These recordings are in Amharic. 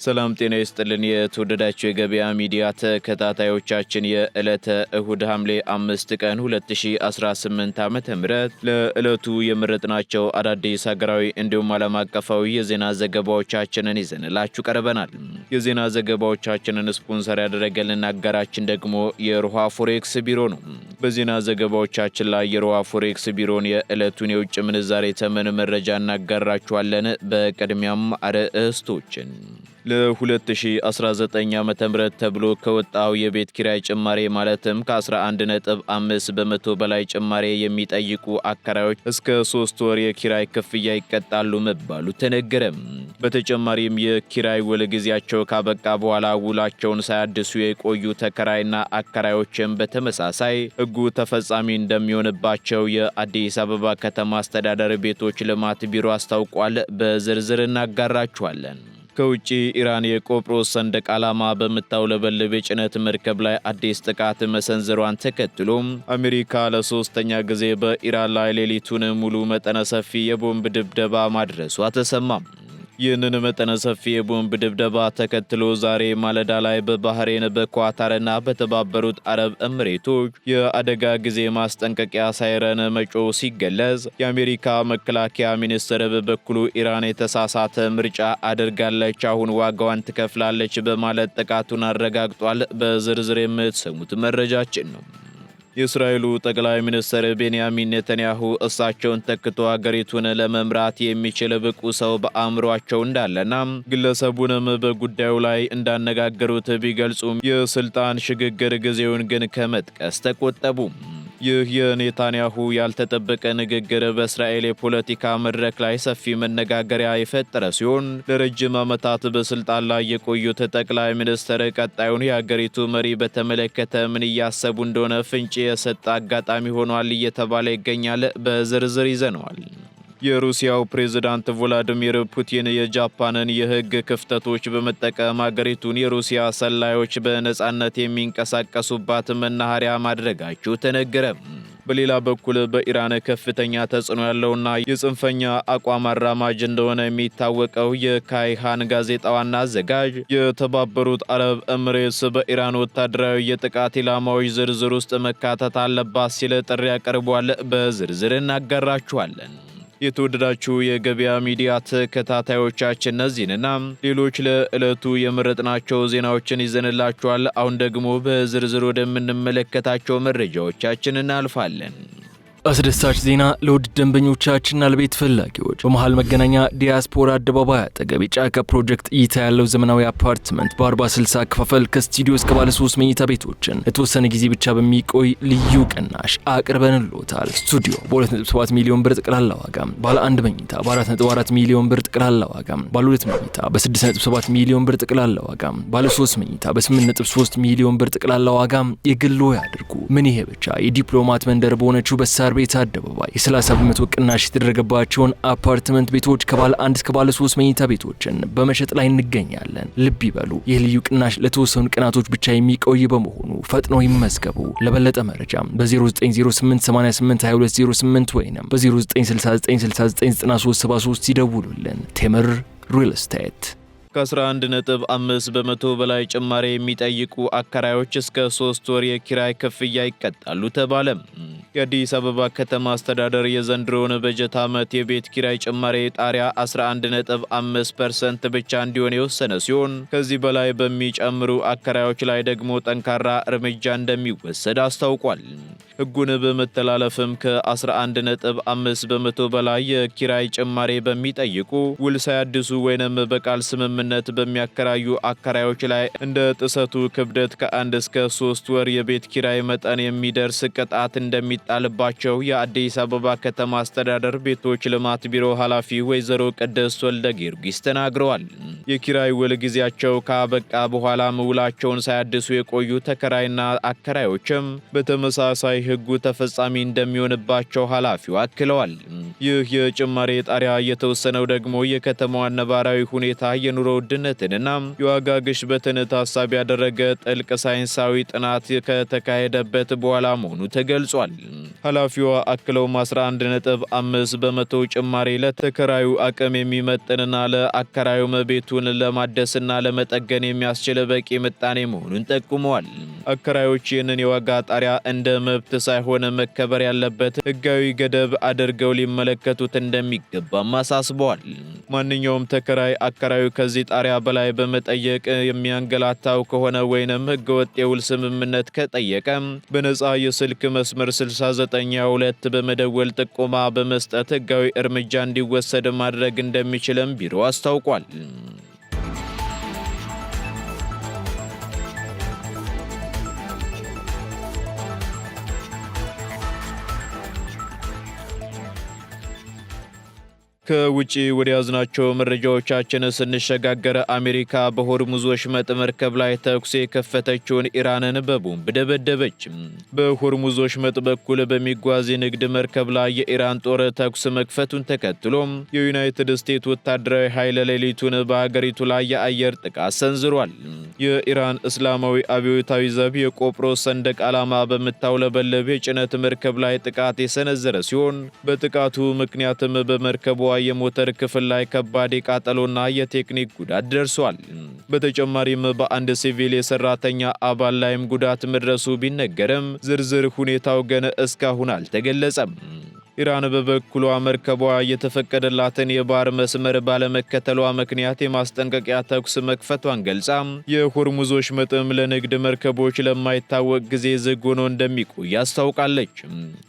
ሰላም ጤና ይስጥልን የተወደዳችሁ የገበያ ሚዲያ ተከታታዮቻችን የዕለተ እሁድ ሐምሌ 5 ቀን 2018 ዓ.ም ለዕለቱ የመረጥናቸው አዳዲስ ሀገራዊ እንዲሁም ዓለም አቀፋዊ የዜና ዘገባዎቻችንን ይዘንላችሁ ቀርበናል። የዜና ዘገባዎቻችንን ስፖንሰር ያደረገልን አጋራችን ደግሞ የሮሃ ፎሬክስ ቢሮ ነው። በዜና ዘገባዎቻችን ላይ የሮሃ ፎሬክስ ቢሮን የዕለቱን የውጭ ምንዛሬ ተመን መረጃ እናጋራችኋለን። በቅድሚያም አርዕስቶችን ለ2019 ዓ.ም ተብሎ ከወጣው የቤት ኪራይ ጭማሬ ማለትም ከ11.5 በመቶ በላይ ጭማሬ የሚጠይቁ አከራዮች እስከ 3 ወር የኪራይ ክፍያ ይቀጣሉ መባሉ ተነገረ። በተጨማሪም የኪራይ ውል ጊዜያቸው ካበቃ በኋላ ውላቸውን ሳያድሱ የቆዩ ተከራይና አከራዮችም በተመሳሳይ ሕጉ ተፈጻሚ እንደሚሆንባቸው የአዲስ አበባ ከተማ አስተዳደር ቤቶች ልማት ቢሮ አስታውቋል። በዝርዝር እናጋራችኋለን። ከውጪ ኢራን የቆጵሮስ ሰንደቅ ዓላማ በምታውለበልብ የጭነት መርከብ ላይ አዲስ ጥቃት መሰንዘሯን ተከትሎ አሜሪካ ለሶስተኛ ጊዜ በኢራን ላይ ሌሊቱን ሙሉ መጠነ ሰፊ የቦምብ ድብደባ ማድረሷ ተሰማ። ይህንን መጠነ ሰፊ የቦምብ ድብደባ ተከትሎ ዛሬ ማለዳ ላይ በባህሬን በኳታርና በተባበሩት አረብ ኤምሬቶች የአደጋ ጊዜ ማስጠንቀቂያ ሳይረን መጮህ ሲገለጽ፣ የአሜሪካ መከላከያ ሚኒስትር በበኩሉ ኢራን የተሳሳተ ምርጫ አድርጋለች፣ አሁን ዋጋዋን ትከፍላለች በማለት ጥቃቱን አረጋግጧል። በዝርዝር የምትሰሙት መረጃችን ነው። የእስራኤሉ ጠቅላይ ሚኒስትር ቤንያሚን ኔታንያሁ እሳቸውን ተክቶ አገሪቱን ለመምራት የሚችል ብቁ ሰው በአእምሯቸው እንዳለና ግለሰቡንም በጉዳዩ ላይ እንዳነጋገሩት ቢገልጹም የስልጣን ሽግግር ጊዜውን ግን ከመጥቀስ ተቆጠቡ። ይህ የኔታንያሁ ያልተጠበቀ ንግግር በእስራኤል የፖለቲካ መድረክ ላይ ሰፊ መነጋገሪያ የፈጠረ ሲሆን ለረጅም ዓመታት በስልጣን ላይ የቆዩት ጠቅላይ ሚኒስትር ቀጣዩን የሀገሪቱ መሪ በተመለከተ ምን እያሰቡ እንደሆነ ፍንጭ የሰጠ አጋጣሚ ሆኗል እየተባለ ይገኛል። በዝርዝር ይዘነዋል። የሩሲያው ፕሬዝዳንት ቮላዲሚር ፑቲን የጃፓንን የሕግ ክፍተቶች በመጠቀም አገሪቱን የሩሲያ ሰላዮች በነጻነት የሚንቀሳቀሱባት መናኸሪያ ማድረጋቸው ተነገረ። በሌላ በኩል በኢራን ከፍተኛ ተጽዕኖ ያለውና የጽንፈኛ አቋም አራማጅ እንደሆነ የሚታወቀው የካይሃን ጋዜጣ ዋና አዘጋጅ የተባበሩት አረብ ኤምሬትስ በኢራን ወታደራዊ የጥቃት ኢላማዎች ዝርዝር ውስጥ መካተት አለባት ሲል ጥሪ አቅርቧል። በዝርዝር እናጋራችኋለን። የተወደዳችሁ የገበያ ሚዲያ ተከታታዮቻችን እነዚህንና ሌሎች ለዕለቱ የመረጥናቸው ዜናዎችን ይዘንላችኋል። አሁን ደግሞ በዝርዝር ወደምንመለከታቸው መረጃዎቻችን እናልፋለን። አስደሳች ዜና ለውድ ደንበኞቻችንና ለቤት ፈላጊዎች በመሃል መገናኛ ዲያስፖራ አደባባይ አጠገብ የጫካ ፕሮጀክት እይታ ያለው ዘመናዊ አፓርትመንት በ40/60 አከፋፈል ከስቱዲዮ እስከ ባለ 3 መኝታ ቤቶችን ለተወሰነ ጊዜ ብቻ በሚቆይ ልዩ ቅናሽ አቅርበንልዎታል። ስቱዲዮ በ2.7 ሚሊዮን ብር ጠቅላላ ዋጋ፣ ባለ 1 መኝታ በ4.4 ሚሊዮን ብር ጠቅላላ ዋጋ፣ ባለ 2 መኝታ በ6.7 ሚሊዮን ብር ጠቅላላ ዋጋ፣ ባለ 3 መኝታ በ8.3 ሚሊዮን ብር ጠቅላላ ዋጋ የግሎ ያድርጉ። ምን ይሄ ብቻ! የዲፕሎማት መንደር በሆነችው በሳር ቤት አደባባይ የ30 በመቶ ቅናሽ የተደረገባቸውን አፓርትመንት ቤቶች ከባለ 1 እስከ ባለ 3 መኝታ ቤቶችን በመሸጥ ላይ እንገኛለን። ልብ ይበሉ፣ ይህ ልዩ ቅናሽ ለተወሰኑ ቀናቶች ብቻ የሚቆይ በመሆኑ ፈጥነው ይመዝገቡ። ለበለጠ መረጃ በ0908882208 ወይም በ0969699373 ይደውሉልን። ቴምር ሪል ስቴት። ከ11.5 በመቶ በላይ ጭማሪ የሚጠይቁ አከራዮች እስከ 3 ወር የኪራይ ክፍያ ይቀጣሉ ተባለ። የአዲስ አበባ ከተማ አስተዳደር የዘንድሮውን በጀት ዓመት የቤት ኪራይ ጭማሪ ጣሪያ 11.5% ብቻ እንዲሆን የወሰነ ሲሆን ከዚህ በላይ በሚጨምሩ አከራዮች ላይ ደግሞ ጠንካራ እርምጃ እንደሚወሰድ አስታውቋል። ሕጉን በመተላለፍም ከ11.5 በመቶ በላይ የኪራይ ጭማሪ በሚጠይቁ ውል ሳያድሱ ወይንም በቃል ስምምነት በሚያከራዩ አከራዮች ላይ እንደ ጥሰቱ ክብደት ከ1 እስከ 3 ወር የቤት ኪራይ መጠን የሚደርስ ቅጣት እንደሚጣልባቸው የአዲስ አበባ ከተማ አስተዳደር ቤቶች ልማት ቢሮ ኃላፊ ወይዘሮ ቅድስት ወልደ ጊዮርጊስ ተናግረዋል። የኪራይ ውል ጊዜያቸው ካበቃ በኋላ ውላቸውን ሳያድሱ የቆዩ ተከራይና አከራዮችም በተመሳሳይ ሕጉ ተፈጻሚ እንደሚሆንባቸው ኃላፊው አክለዋል። ይህ የጭማሪ ጣሪያ የተወሰነው ደግሞ የከተማዋን ነባራዊ ሁኔታ፣ የኑሮ ውድነትንና የዋጋ ግሽበትን ታሳቢ ያደረገ ጥልቅ ሳይንሳዊ ጥናት ከተካሄደበት በኋላ መሆኑ ተገልጿል። ኃላፊዋ አክለውም 11.5 በመቶ ጭማሪ ለተከራዩ አቅም የሚመጥንና ለአከራዩም ቤቱን ለማደስና ለመጠገን የሚያስችል በቂ ምጣኔ መሆኑን ጠቁመዋል። አከራዮች ይህንን የዋጋ ጣሪያ እንደ መብት ሳይሆን መከበር ያለበት ሕጋዊ ገደብ አድርገው ሊመለከቱት እንደሚገባም አሳስበዋል። ማንኛውም ተከራይ አከራዩ ከዚህ ጣሪያ በላይ በመጠየቅ የሚያንገላታው ከሆነ ወይንም ሕገወጥ የውል ስምምነት ከጠየቀ በነፃ የስልክ መስመር 6922 በመደወል ጥቆማ በመስጠት ሕጋዊ እርምጃ እንዲወሰድ ማድረግ እንደሚችልም ቢሮ አስታውቋል። ከውጪ ወደ ያዝናቸው መረጃዎቻችን ስንሸጋገር አሜሪካ በሆርሙዝ ወሽመጥ መርከብ ላይ ተኩስ የከፈተችውን ኢራንን በቦምብ ደበደበች። በሆርሙዝ ወሽመጥ በኩል በሚጓዝ የንግድ መርከብ ላይ የኢራን ጦር ተኩስ መክፈቱን ተከትሎ የዩናይትድ ስቴትስ ወታደራዊ ኃይል ሌሊቱን በሀገሪቱ ላይ የአየር ጥቃት ሰንዝሯል። የኢራን እስላማዊ አብዮታዊ ዘብ የቆጵሮስ ሰንደቅ ዓላማ በምታውለበለብ የጭነት መርከብ ላይ ጥቃት የሰነዘረ ሲሆን በጥቃቱ ምክንያትም በመርከቧ የሞተር ክፍል ላይ ከባድ የቃጠሎና የቴክኒክ ጉዳት ደርሷል። በተጨማሪም በአንድ ሲቪል የሰራተኛ አባል ላይም ጉዳት መድረሱ ቢነገርም ዝርዝር ሁኔታው ግን እስካሁን አልተገለጸም። ኢራን በበኩሏ መርከቧ የተፈቀደላትን የባህር መስመር ባለመከተሏ ምክንያት የማስጠንቀቂያ ተኩስ መክፈቷን ገልጻ የሆርሙዝ ወሽመጥም ለንግድ መርከቦች ለማይታወቅ ጊዜ ዝግ ሆኖ እንደሚቆይ አስታውቃለች።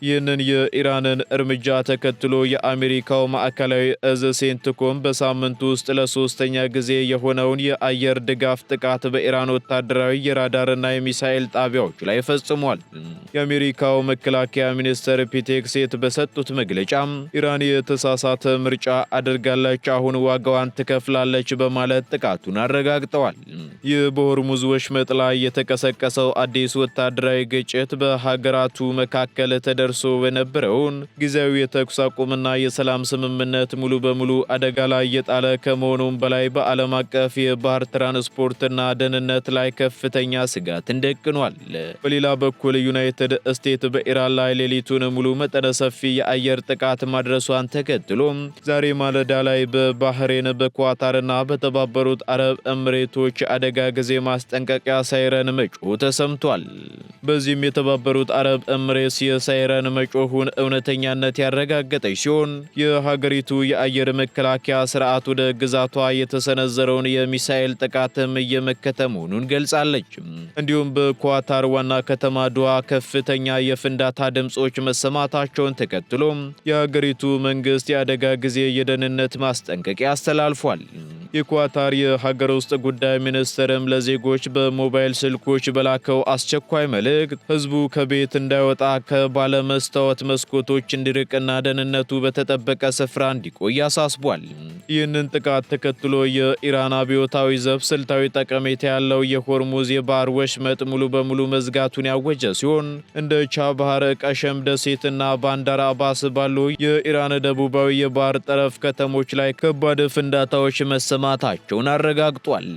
ይህንን የኢራንን እርምጃ ተከትሎ የአሜሪካው ማዕከላዊ እዝ ሴንትኮም በሳምንቱ ውስጥ ለሶስተኛ ጊዜ የሆነውን የአየር ድጋፍ ጥቃት በኢራን ወታደራዊ የራዳርና የሚሳኤል ጣቢያዎች ላይ ፈጽሟል። የአሜሪካው መከላከያ ሚኒስትር ፒት ሄግሴት በሰጡት መግለጫ ኢራን የተሳሳተ ምርጫ አድርጋለች፣ አሁን ዋጋዋን ትከፍላለች በማለት ጥቃቱን አረጋግጠዋል። ይህ በሆርሙዝ ወሽመጥ ላይ የተቀሰቀሰው አዲስ ወታደራዊ ግጭት በሀገራቱ መካከል ተደርሶ የነበረውን ጊዜያዊ የተኩስ አቁምና የሰላም ስምምነት ሙሉ በሙሉ አደጋ ላይ የጣለ ከመሆኑም በላይ በዓለም አቀፍ የባህር ትራንስፖርትና ደህንነት ላይ ከፍተኛ ስጋትን ደቅኗል። በሌላ በኩል ዩናይትድ ስቴትስ በኢራን ላይ ሌሊቱን ሙሉ መጠነ ሰፊ የአየር ጥቃት ማድረሷን ተከትሎ ዛሬ ማለዳ ላይ በባህሬን በኳታርና በተባበሩት አረብ ኤምሬቶች አደጋ ጊዜ ማስጠንቀቂያ ሳይረን መጮህ ተሰምቷል። በዚህም የተባበሩት አረብ ኤምሬትስ የሳይረን መጮሁን እውነተኛነት ያረጋገጠች ሲሆን የሀገሪቱ የአየር መከላከያ ስርዓት ወደ ግዛቷ የተሰነዘረውን የሚሳኤል ጥቃትም እየመከተ መሆኑን ገልጻለች። እንዲሁም በኳታር ዋና ከተማ ዶሃ ከፍተኛ የፍንዳታ ድምጾች መሰማታቸውን ተከትሎ የሀገሪቱ መንግስት የአደጋ ጊዜ የደህንነት ማስጠንቀቂያ አስተላልፏል። የኳታር የሀገር ውስጥ ጉዳይ ሚኒስትርም ለዜጎች በሞባይል ስልኮች በላከው አስቸኳይ መልእክት ህዝቡ ከቤት እንዳይወጣ ከባለመስታወት መስኮቶች እንዲርቅና ደህንነቱ በተጠበቀ ስፍራ እንዲቆይ አሳስቧል። ይህንን ጥቃት ተከትሎ የኢራን አብዮታዊ ዘብ ስልታዊ ጠቀሜታ ያለው የሆርሙዝ የባህር ወሽመጥ ሙሉ በሙሉ መዝጋቱን ያወጀ ሲሆን እንደ ቻባህር፣ ቀሸም ደሴትና ባንዳር አባስ ባሉ የኢራን ደቡባዊ የባህር ጠረፍ ከተሞች ላይ ከባድ ፍንዳታዎች መሰማታቸውን አረጋግጧል።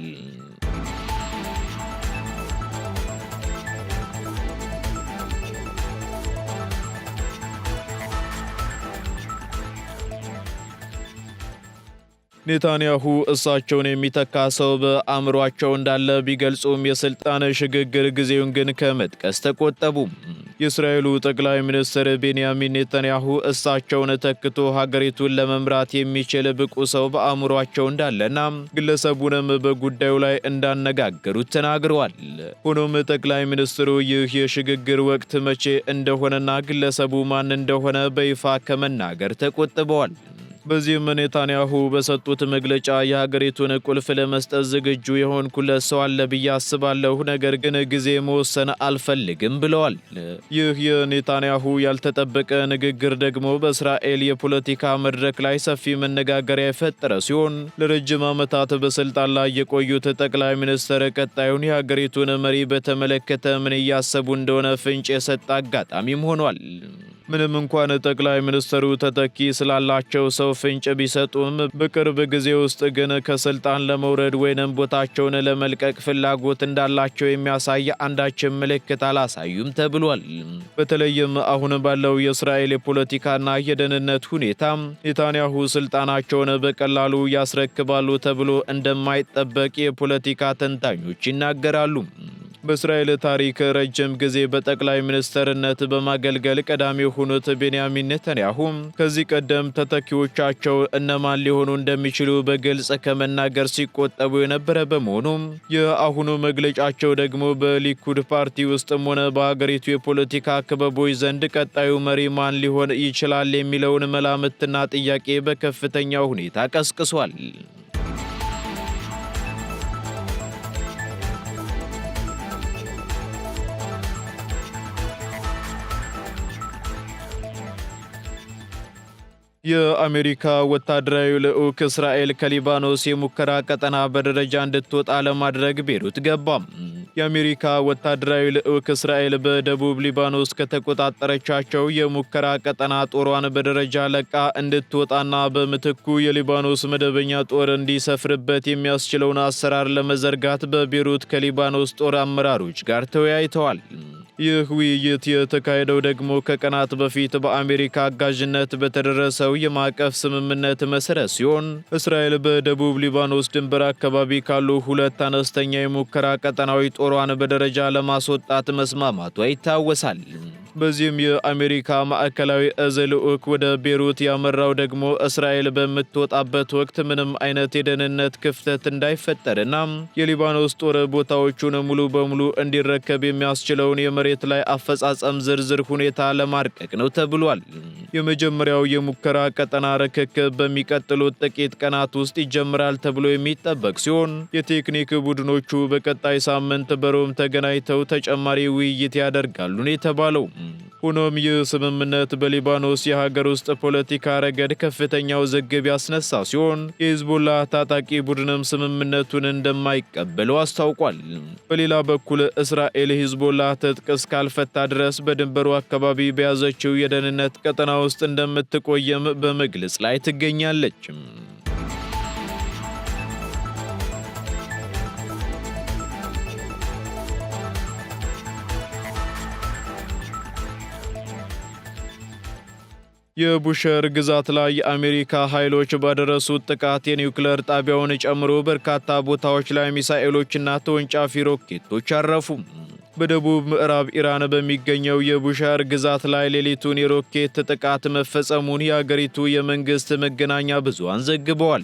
ኔታንያሁ እሳቸውን የሚተካ ሰው በአእምሯቸው እንዳለ ቢገልጹም የስልጣን ሽግግር ጊዜውን ግን ከመጥቀስ ተቆጠቡ። የእስራኤሉ ጠቅላይ ሚኒስትር ቤንያሚን ኔታንያሁ እሳቸውን ተክቶ ሀገሪቱን ለመምራት የሚችል ብቁ ሰው በአእምሯቸው እንዳለና ግለሰቡንም በጉዳዩ ላይ እንዳነጋገሩት ተናግረዋል። ሆኖም ጠቅላይ ሚኒስትሩ ይህ የሽግግር ወቅት መቼ እንደሆነና ግለሰቡ ማን እንደሆነ በይፋ ከመናገር ተቆጥበዋል። በዚህም ኔታንያሁ በሰጡት መግለጫ የሀገሪቱን ቁልፍ ለመስጠት ዝግጁ የሆንኩለት ሰው አለ ብዬ አስባለሁ፣ ነገር ግን ጊዜ መወሰን አልፈልግም ብለዋል። ይህ የኔታንያሁ ያልተጠበቀ ንግግር ደግሞ በእስራኤል የፖለቲካ መድረክ ላይ ሰፊ መነጋገሪያ የፈጠረ ሲሆን ለረጅም ዓመታት በስልጣን ላይ የቆዩት ጠቅላይ ሚኒስትር ቀጣዩን የሀገሪቱን መሪ በተመለከተ ምን እያሰቡ እንደሆነ ፍንጭ የሰጠ አጋጣሚም ሆኗል። ምንም እንኳን ጠቅላይ ሚኒስትሩ ተተኪ ስላላቸው ሰው ፍንጭ ቢሰጡም በቅርብ ጊዜ ውስጥ ግን ከስልጣን ለመውረድ ወይንም ቦታቸውን ለመልቀቅ ፍላጎት እንዳላቸው የሚያሳይ አንዳችም ምልክት አላሳዩም ተብሏል። በተለይም አሁን ባለው የእስራኤል የፖለቲካና የደህንነት ሁኔታ ኔታንያሁ ስልጣናቸውን በቀላሉ ያስረክባሉ ተብሎ እንደማይጠበቅ የፖለቲካ ተንታኞች ይናገራሉ። በእስራኤል ታሪክ ረጅም ጊዜ በጠቅላይ ሚኒስትርነት በማገልገል ቀዳሚ የሆኑት ቤንያሚን ኔታንያሁ ከዚህ ቀደም ተተኪዎቻቸው እነማን ሊሆኑ እንደሚችሉ በግልጽ ከመናገር ሲቆጠቡ የነበረ በመሆኑ የአሁኑ መግለጫቸው ደግሞ በሊኩድ ፓርቲ ውስጥም ሆነ በሀገሪቱ የፖለቲካ ክበቦች ዘንድ ቀጣዩ መሪ ማን ሊሆን ይችላል የሚለውን መላምትና ጥያቄ በከፍተኛ ሁኔታ ቀስቅሷል። የአሜሪካ ወታደራዊ ልዑክ እስራኤል ከሊባኖስ የሙከራ ቀጠና በደረጃ እንድትወጣ ለማድረግ ቤሩት ገባም። የአሜሪካ ወታደራዊ ልዑክ እስራኤል በደቡብ ሊባኖስ ከተቆጣጠረቻቸው የሙከራ ቀጠና ጦሯን በደረጃ ለቃ እንድትወጣና በምትኩ የሊባኖስ መደበኛ ጦር እንዲሰፍርበት የሚያስችለውን አሰራር ለመዘርጋት በቤሩት ከሊባኖስ ጦር አመራሮች ጋር ተወያይተዋል። ይህ ውይይት የተካሄደው ደግሞ ከቀናት በፊት በአሜሪካ አጋዥነት በተደረሰው የማዕቀፍ ስምምነት መሰረት ሲሆን እስራኤል በደቡብ ሊባኖስ ድንበር አካባቢ ካሉ ሁለት አነስተኛ የሙከራ ቀጠናዊ ጦሯን በደረጃ ለማስወጣት መስማማቷ ይታወሳል። በዚህም የአሜሪካ ማዕከላዊ እዝ ልዑክ ወደ ቤሩት ያመራው ደግሞ እስራኤል በምትወጣበት ወቅት ምንም አይነት የደህንነት ክፍተት እንዳይፈጠርና የሊባኖስ ጦር ቦታዎቹን ሙሉ በሙሉ እንዲረከብ የሚያስችለውን የመሬት ላይ አፈጻጸም ዝርዝር ሁኔታ ለማርቀቅ ነው ተብሏል። የመጀመሪያው የሙከራ ቀጠና ርክክብ በሚቀጥሉት ጥቂት ቀናት ውስጥ ይጀምራል ተብሎ የሚጠበቅ ሲሆን የቴክኒክ ቡድኖቹ በቀጣይ ሳምንት በሮም ተገናኝተው ተጨማሪ ውይይት ያደርጋሉ ነው የተባለው። ሆኖም ይህ ስምምነት በሊባኖስ የሀገር ውስጥ ፖለቲካ ረገድ ከፍተኛ ውዝግብ ያስነሳ ሲሆን የሂዝቦላህ ታጣቂ ቡድንም ስምምነቱን እንደማይቀበለው አስታውቋል። በሌላ በኩል እስራኤል ሂዝቦላህ ትጥቅ እስካልፈታ ድረስ በድንበሩ አካባቢ በያዘችው የደህንነት ቀጠና ውስጥ እንደምትቆየም በመግለጽ ላይ ትገኛለች። የቡሸር ግዛት ላይ የአሜሪካ ኃይሎች ባደረሱት ጥቃት የኒውክሌር ጣቢያውን ጨምሮ በርካታ ቦታዎች ላይ ሚሳኤሎችና ተወንጫፊ ሮኬቶች አረፉ። በደቡብ ምዕራብ ኢራን በሚገኘው የቡሻር ግዛት ላይ ሌሊቱን የሮኬት ጥቃት መፈጸሙን የአገሪቱ የመንግስት መገናኛ ብዙሃን ዘግበዋል።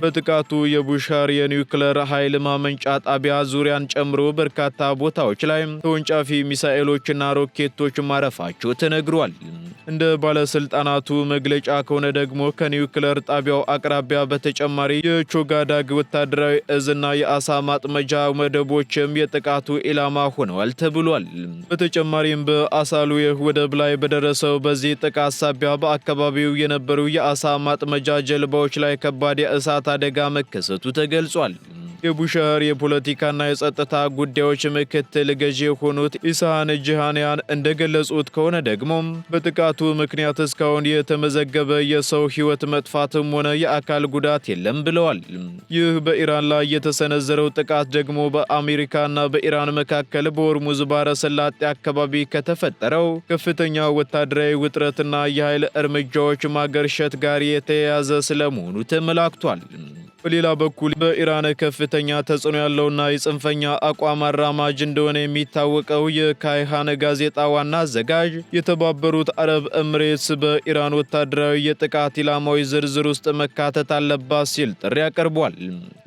በጥቃቱ የቡሻር የኒውክሌር ኃይል ማመንጫ ጣቢያ ዙሪያን ጨምሮ በርካታ ቦታዎች ላይ ተወንጫፊ ሚሳኤሎችና ሮኬቶች ማረፋቸው ተነግሯል። እንደ ባለስልጣናቱ መግለጫ ከሆነ ደግሞ ከኒውክሌር ጣቢያው አቅራቢያ በተጨማሪ የቾጋዳግ ወታደራዊ እዝና የአሳ ማጥመጃ መደቦችም የጥቃቱ ኢላማ ሆነዋል ተብሏል። በተጨማሪም በአሳሉየህ ወደብ ላይ በደረሰው በዚህ ጥቃት ሳቢያ በአካባቢው የነበሩ የአሳ ማጥመጃ ጀልባዎች ላይ ከባድ የእሳት አደጋ መከሰቱ ተገልጿል። የቡሻር የፖለቲካና የጸጥታ ጉዳዮች ምክትል ገዢ የሆኑት ኢሳን ጂሃንያን እንደገለጹት ከሆነ ደግሞ በጥቃቱ ምክንያት እስካሁን የተመዘገበ የሰው ሕይወት መጥፋትም ሆነ የአካል ጉዳት የለም ብለዋል። ይህ በኢራን ላይ የተሰነዘረው ጥቃት ደግሞ በአሜሪካና በኢራን መካከል በሆርሙዝ ባሕረ ሰላጤ አካባቢ ከተፈጠረው ከፍተኛ ወታደራዊ ውጥረትና የኃይል እርምጃዎች ማገርሸት ጋር የተያያዘ ስለመሆኑ ተመላክቷል። በሌላ በኩል በኢራን ከፍተኛ ተጽዕኖ ያለውና የጽንፈኛ አቋም አራማጅ እንደሆነ የሚታወቀው የካይሃን ጋዜጣ ዋና አዘጋጅ የተባበሩት አረብ ኤምሬትስ በኢራን ወታደራዊ የጥቃት ኢላማዎች ዝርዝር ውስጥ መካተት አለባት ሲል ጥሪ አቅርቧል።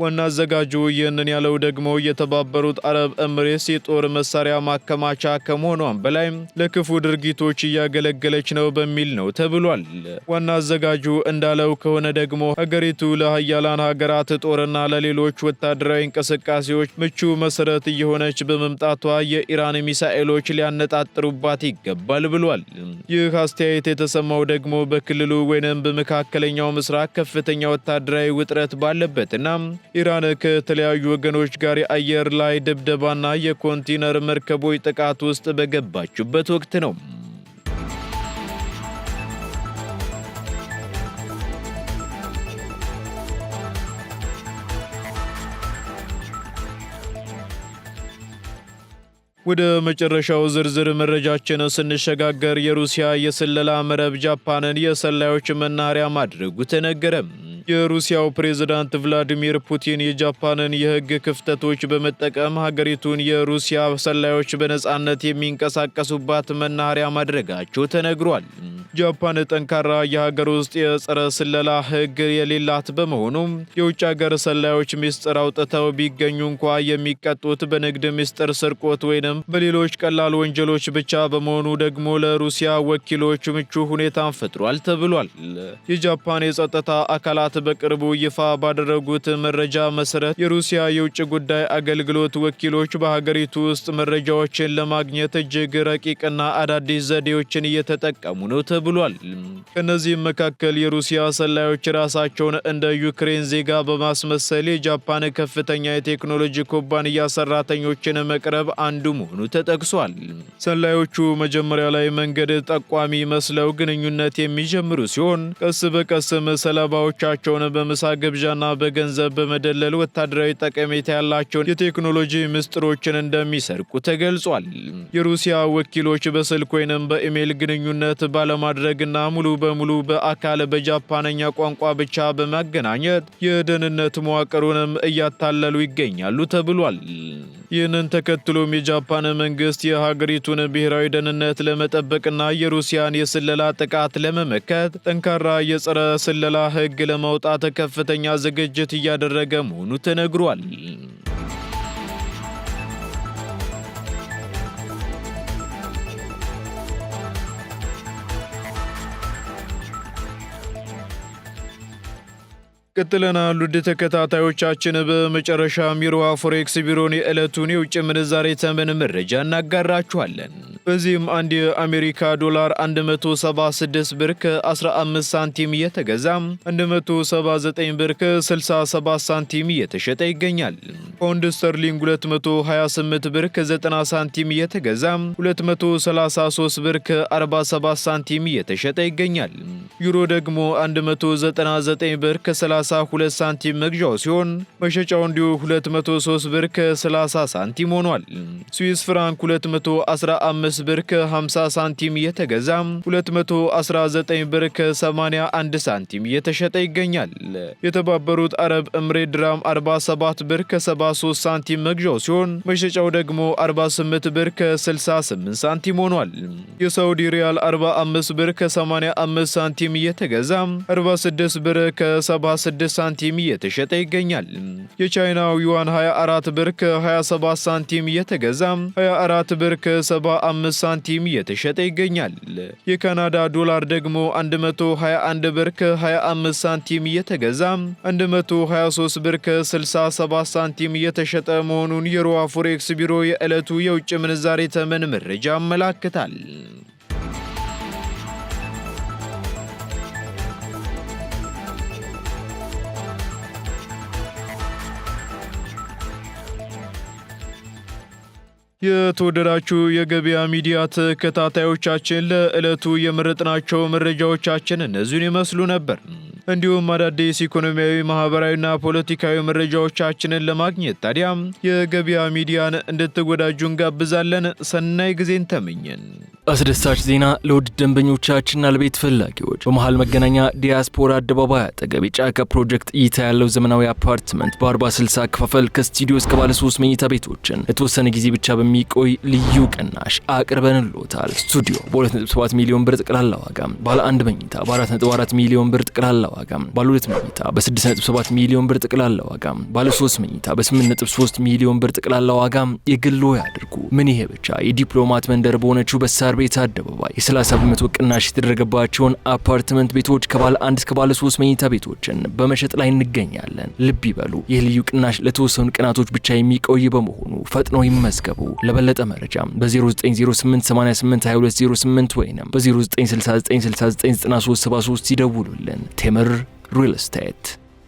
ዋና አዘጋጁ ይህንን ያለው ደግሞ የተባበሩት አረብ ኤምሬትስ የጦር መሳሪያ ማከማቻ ከመሆኗም በላይ ለክፉ ድርጊቶች እያገለገለች ነው በሚል ነው ተብሏል። ዋና አዘጋጁ እንዳለው ከሆነ ደግሞ ሀገሪቱ ለሀያላን ሀገራት ጦርና ለሌሎች ወታደራዊ እንቅስቃሴዎች ምቹ መሰረት እየሆነች በመምጣቷ የኢራን ሚሳኤሎች ሊያነጣጥሩባት ይገባል ብሏል። ይህ አስተያየት የተሰማው ደግሞ በክልሉ ወይንም በመካከለኛው ምስራቅ ከፍተኛ ወታደራዊ ውጥረት ባለበትና ኢራን ከተለያዩ ወገኖች ጋር የአየር ላይ ድብደባና የኮንቴነር መርከቦች ጥቃት ውስጥ በገባችበት ወቅት ነው። ወደ መጨረሻው ዝርዝር መረጃችን ስንሸጋገር የሩሲያ የስለላ መረብ ጃፓንን የሰላዮች መናኸሪያ ማድረጉ ተነገረ። የሩሲያው ፕሬዝዳንት ቭላዲሚር ፑቲን የጃፓንን የሕግ ክፍተቶች በመጠቀም ሀገሪቱን የሩሲያ ሰላዮች በነጻነት የሚንቀሳቀሱባት መናኸሪያ ማድረጋቸው ተነግሯል። ጃፓን ጠንካራ የሀገር ውስጥ የጸረ ስለላ ሕግ የሌላት በመሆኑም የውጭ ሀገር ሰላዮች ምስጢር አውጥተው ቢገኙ እንኳ የሚቀጡት በንግድ ምስጢር ስርቆት ወይንም በሌሎች ቀላል ወንጀሎች ብቻ በመሆኑ ደግሞ ለሩሲያ ወኪሎች ምቹ ሁኔታን ፈጥሯል ተብሏል። የጃፓን የጸጥታ አካላት በቅርቡ ይፋ ባደረጉት መረጃ መሰረት የሩሲያ የውጭ ጉዳይ አገልግሎት ወኪሎች በሀገሪቱ ውስጥ መረጃዎችን ለማግኘት እጅግ ረቂቅና አዳዲስ ዘዴዎችን እየተጠቀሙ ነው ተብሏል። ከነዚህም መካከል የሩሲያ ሰላዮች ራሳቸውን እንደ ዩክሬን ዜጋ በማስመሰል የጃፓን ከፍተኛ የቴክኖሎጂ ኩባንያ ሰራተኞችን መቅረብ አንዱ መሆኑ ተጠቅሷል። ሰላዮቹ መጀመሪያ ላይ መንገድ ጠቋሚ መስለው ግንኙነት የሚጀምሩ ሲሆን ቀስ በቀስም ሰለባዎቻቸውን በምሳ ግብዣና በገንዘብ በመደለል ወታደራዊ ጠቀሜታ ያላቸውን የቴክኖሎጂ ምስጢሮችን እንደሚሰርቁ ተገልጿል። የሩሲያ ወኪሎች በስልክ ወይንም በኢሜይል ግንኙነት ባለማድረግና ሙሉ በሙሉ በአካል በጃፓነኛ ቋንቋ ብቻ በማገናኘት የደህንነት መዋቅሩንም እያታለሉ ይገኛሉ ተብሏል። ይህንን ተከትሎም የጃፓን መንግስት የሀገሪቱን ብሔራዊ ደህንነት ለመጠበቅና የሩሲያን የስለላ ጥቃት ለመመከት ጠንካራ የጸረ ስለላ ሕግ ለማውጣት ከፍተኛ ዝግጅት እያደረገ መሆኑ ተነግሯል። ቀጥለናል ውድ ተከታታዮቻችን። በመጨረሻም የሮሃ ፎሬክስ ቢሮን የዕለቱን የውጭ ምንዛሬ ተመን መረጃ እናጋራችኋለን። በዚህም አንድ የአሜሪካ ዶላር 176 ብር ከ15 ሳንቲም እየተገዛ 179 ብር ከ67 ሳንቲም እየተሸጠ ይገኛል። ፓውንድ ስተርሊንግ 228 ብር ከ90 ሳንቲም እየተገዛ 233 ብር ከ47 ሳንቲም እየተሸጠ ይገኛል። ዩሮ ደግሞ 199 ብር ከ32 ሳንቲም መግዣው ሲሆን መሸጫው እንዲሁ 203 ብር ከ30 ሳንቲም ሆኗል። ስዊስ ፍራንክ 215 ብር ከ50 ሳንቲም እየተገዛ 219 ብር ከ81 ሳንቲም እየተሸጠ ይገኛል። የተባበሩት አረብ ኤምሬት ድራም 47 ብር ከ73 ሳንቲም መግዣው ሲሆን መሸጫው ደግሞ 48 ብር ከ68 ሳንቲም ሆኗል። የሳውዲ ሪያል 45 ብር ከ85 ሳንቲም እየተገዛ 46 ብር ከ76 ሳንቲም እየተሸጠ ይገኛል። የቻይናው ዩዋን 24 ብር ከ27 ሳንቲም እየተገዛ 24 ብር ከ75 ሳንቲም እየተሸጠ ይገኛል። የካናዳ ዶላር ደግሞ 121 ብር ከ25 ሳንቲም እየተገዛ 123 ብር ከ67 ሳንቲም እየተሸጠ መሆኑን የሮሃ ፎሬክስ ቢሮ የዕለቱ የውጭ ምንዛሬ ተመን መረጃ ያመላክታል። የተወደዳችሁ የገበያ ሚዲያ ተከታታዮቻችን ለዕለቱ የመረጥናቸው መረጃዎቻችን እነዚህን ይመስሉ ነበር። እንዲሁም አዳዲስ ኢኮኖሚያዊ፣ ማህበራዊና ፖለቲካዊ መረጃዎቻችንን ለማግኘት ታዲያም የገበያ ሚዲያን እንድትወዳጁ እንጋብዛለን። ሰናይ ጊዜን ተመኘን። አስደሳች ዜና ለውድ ደንበኞቻችንና ለቤት ፈላጊዎች በመሃል መገናኛ ዲያስፖራ አደባባይ አጠገብ የጫካ ፕሮጀክት እይታ ያለው ዘመናዊ አፓርትመንት በ40/60 አከፋፈል ከስቱዲዮ እስከ ባለ 3 መኝታ ቤቶችን ለተወሰነ ጊዜ ብቻ በሚቆይ ልዩ ቅናሽ አቅርበንልዎታል። ስቱዲዮ በ2.7 ሚሊዮን ብር ጠቅላላ ዋጋ፣ ባለ 1 መኝታ በ4.4 ሚሊዮን ብር ጠቅላላ ዋጋ፣ ባለ 2 መኝታ በ6.7 ሚሊዮን ብር ጠቅላላ ዋጋ፣ ባለ 3 መኝታ በ8.3 ሚሊዮን ብር ጠቅላላ ዋጋ የግሎ ያድርጉ። ምን ይሄ ብቻ! የዲፕሎማት መንደር በሆነችው በሳር ቤት አደባባይ የ30% ቅናሽ የተደረገባቸውን አፓርትመንት ቤቶች ከባለ 1 እስከ ባለ 3 መኝታ ቤቶችን በመሸጥ ላይ እንገኛለን። ልብ ይበሉ፣ ይህ ልዩ ቅናሽ ለተወሰኑ ቀናቶች ብቻ የሚቆይ በመሆኑ ፈጥነው ይመዝገቡ። ለበለጠ መረጃም በ0908882208 ወይም በ0969699373 ይደውሉልን። ቴምር ሪል ስቴት